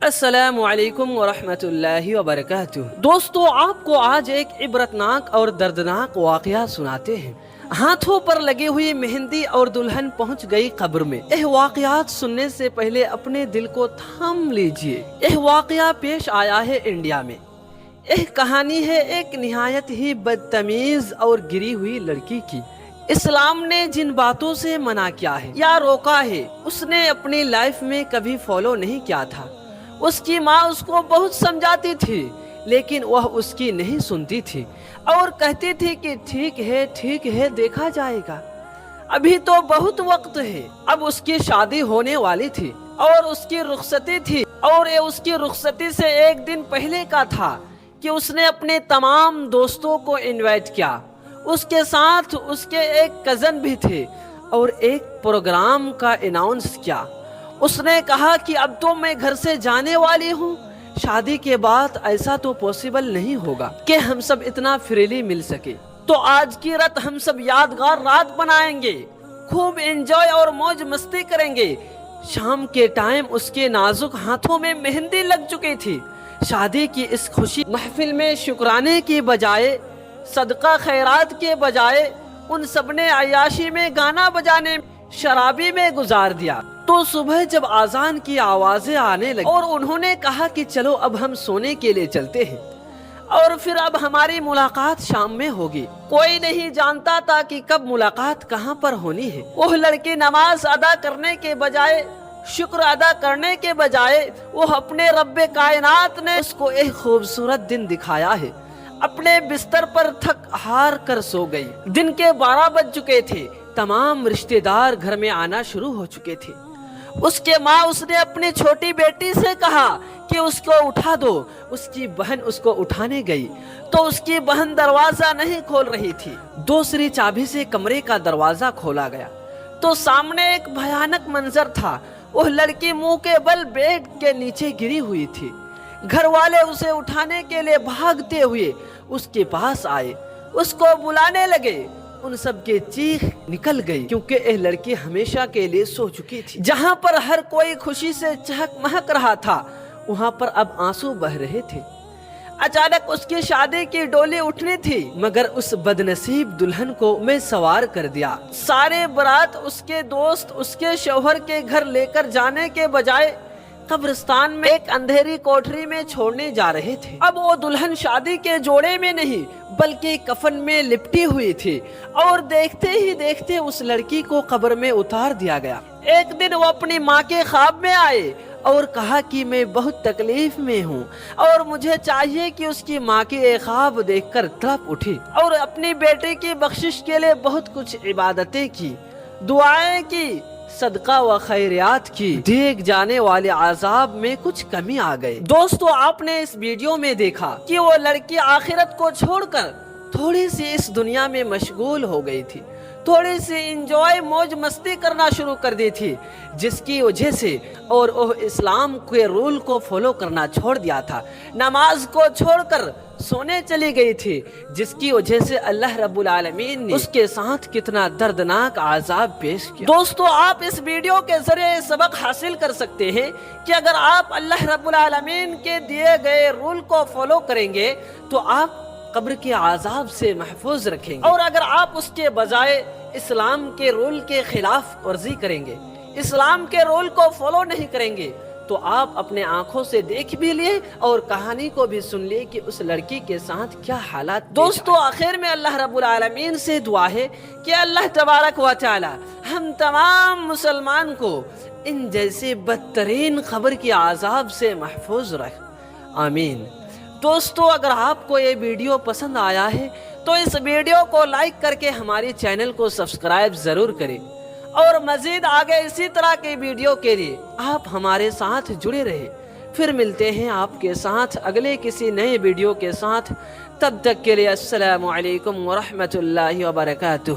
السلام علیکم ورحمۃ اللہ وبرکاتہ۔ دوستو، آپ کو آج ایک عبرتناک اور دردناک واقعہ سناتے ہیں۔ ہاتھوں پر لگی ہوئی مہندی اور دلہن پہنچ گئی قبر میں۔ یہ واقعات سننے سے پہلے اپنے دل کو تھام لیجئے۔ یہ واقعہ پیش آیا ہے انڈیا میں۔ یہ کہانی ہے ایک نہایت ہی بدتمیز اور گری ہوئی لڑکی کی۔ اسلام نے جن باتوں سے منع کیا ہے یا روکا ہے، اس نے اپنی لائف میں کبھی فالو نہیں کیا تھا۔ اس کی ماں اس کو بہت سمجھاتی تھی، لیکن وہ اس کی نہیں سنتی تھی اور کہتی تھی کہ ٹھیک ہے دیکھا جائے گا، ابھی تو بہت وقت ہے۔ اب اس کی شادی ہونے والی تھی اور اس کی رخصتی تھی، اور یہ اس کی رخصتی سے ایک دن پہلے کا تھا کہ اس نے اپنے تمام دوستوں کو انوائٹ کیا۔ اس کے ساتھ اس کے ایک کزن بھی تھے اور ایک پروگرام کا اناؤنس کیا۔ اس نے کہا کہ اب تو میں گھر سے جانے والی ہوں، شادی کے بعد ایسا تو پوسیبل نہیں ہوگا کہ ہم سب اتنا فریلی مل سکے، تو آج کی رات ہم سب یادگار رات بنائیں گے، خوب انجوائے اور موج مستی کریں گے۔ شام کے ٹائم اس کے نازک ہاتھوں میں مہندی لگ چکی تھی۔ شادی کی اس خوشی محفل میں شکرانے کی بجائے، صدقہ خیرات کے بجائے، ان سب نے عیاشی میں، گانا بجانے، شرابی میں گزار دیا۔ تو صبح جب آذان کی آوازیں آنے لگی اور انہوں نے کہا کہ چلو اب ہم سونے کے لیے چلتے ہیں اور پھر اب ہماری ملاقات شام میں ہوگی۔ کوئی نہیں جانتا تھا کہ کب ملاقات کہاں پر ہونی ہے۔ وہ لڑکی نماز ادا کرنے کے بجائے، شکر ادا کرنے کے بجائے، وہ اپنے رب کائنات نے اس کو ایک خوبصورت دن دکھایا ہے۔ اپنے بستر پر تھک ہار کر سو گئی۔ دن کے 12 بج چکے تھے۔ تمام رشتہ دار گھر میں آنا شروع ہو چکے تھے۔ اس کے ماں اس نے اپنی چھوٹی بیٹی سے کہا کہ اس کو اٹھا دو۔ اس کی بہن اس کو اٹھانے گئی تو اس کی بہن دروازہ نہیں کھول رہی تھی۔ دوسری چابی سے کمرے کا دروازہ کھولا گیا تو سامنے ایک بھیانک منظر تھا۔ وہ لڑکی منہ کے بل بیڈ کے نیچے گری ہوئی تھی۔ گھر والے اسے اٹھانے کے لیے بھاگتے ہوئے اس کے پاس آئے، اس کو بلانے لگے۔ ان سب کے چیخ نکل گئی کیونکہ یہ لڑکی ہمیشہ کے لیے سو چکی تھی۔ جہاں پر ہر کوئی خوشی سے چہک مہک رہا تھا، وہاں پر اب آنسو بہ رہے تھے۔ اچانک اس کی شادی کی ڈولی اٹھنی تھی، مگر اس بدنصیب دلہن کو میں سوار کر دیا۔ سارے بارات اس کے دوست اس کے شوہر کے گھر لے کر جانے کے بجائے قبرستان میں ایک اندھیری کوٹری میں چھوڑنے جا رہے تھے۔ اب وہ دلہن شادی کے جوڑے میں نہیں بلکہ کفن میں لپٹی ہوئی تھی، اور دیکھتے ہی دیکھتے اس لڑکی کو قبر میں اتار دیا گیا۔ ایک دن وہ اپنی ماں کے خواب میں آئے اور کہا کہ میں بہت تکلیف میں ہوں اور مجھے چاہیے کہ اس کی ماں کی ایک خواب دیکھ کر تڑپ اٹھی اور اپنی بیٹے کی بخشش کے لیے بہت کچھ عبادتیں کی، دعائیں کی، صدقہ و خیرات کی۔ دیکھ جانے والے عذاب میں کچھ کمی آ گئی۔ دوستو، آپ نے اس ویڈیو میں دیکھا کہ وہ لڑکی آخرت کو چھوڑ کر تھوڑی سی اس دنیا میں مشغول ہو گئی تھی، تھوڑی سی انجوائے موج مستی کرنا شروع کر دی تھی، جس کی وجہ سے اور وہ اسلام کے رول کو فالو کرنا چھوڑ دیا تھا، نماز کو چھوڑ کر سونے چلی گئی تھی، جس کی وجہ سے اللہ رب العالمین نے اس کے ساتھ کتنا دردناک عذاب پیش کیا۔ دوستو، آپ اس ویڈیو کے ذریعے سبق حاصل کر سکتے ہیں کہ اگر آپ اللہ رب العالمین کے دیے گئے رول کو فالو کریں گے تو آپ قبر کے عذاب سے محفوظ رکھیں گے، اور اگر آپ اس کے بجائے اسلام کے رول کے خلاف ورزی کریں گے، اسلام کے رول کو فالو نہیں کریں گے، تو آپ اپنے آنکھوں سے دیکھ بھی لیے اور کہانی کو بھی سن لیے کہ اس لڑکی کے ساتھ کیا حالات۔ دوستو، آخر میں اللہ رب العالمین سے دعا ہے کہ اللہ تبارک و تعالی ہم تمام مسلمان کو ان جیسے بدترین قبر کے عذاب سے محفوظ رکھ، آمین۔ دوستو، اگر آپ کو یہ ویڈیو پسند آیا ہے تو اس ویڈیو کو لائک کر کے ہماری چینل کو سبسکرائب ضرور کریں، اور مزید آگے اسی طرح کی ویڈیو کے لیے آپ ہمارے ساتھ جڑے رہے۔ پھر ملتے ہیں آپ کے ساتھ اگلے کسی نئے ویڈیو کے ساتھ، تب تک کے لیے السلام علیکم ورحمۃ اللہ وبرکاتہ۔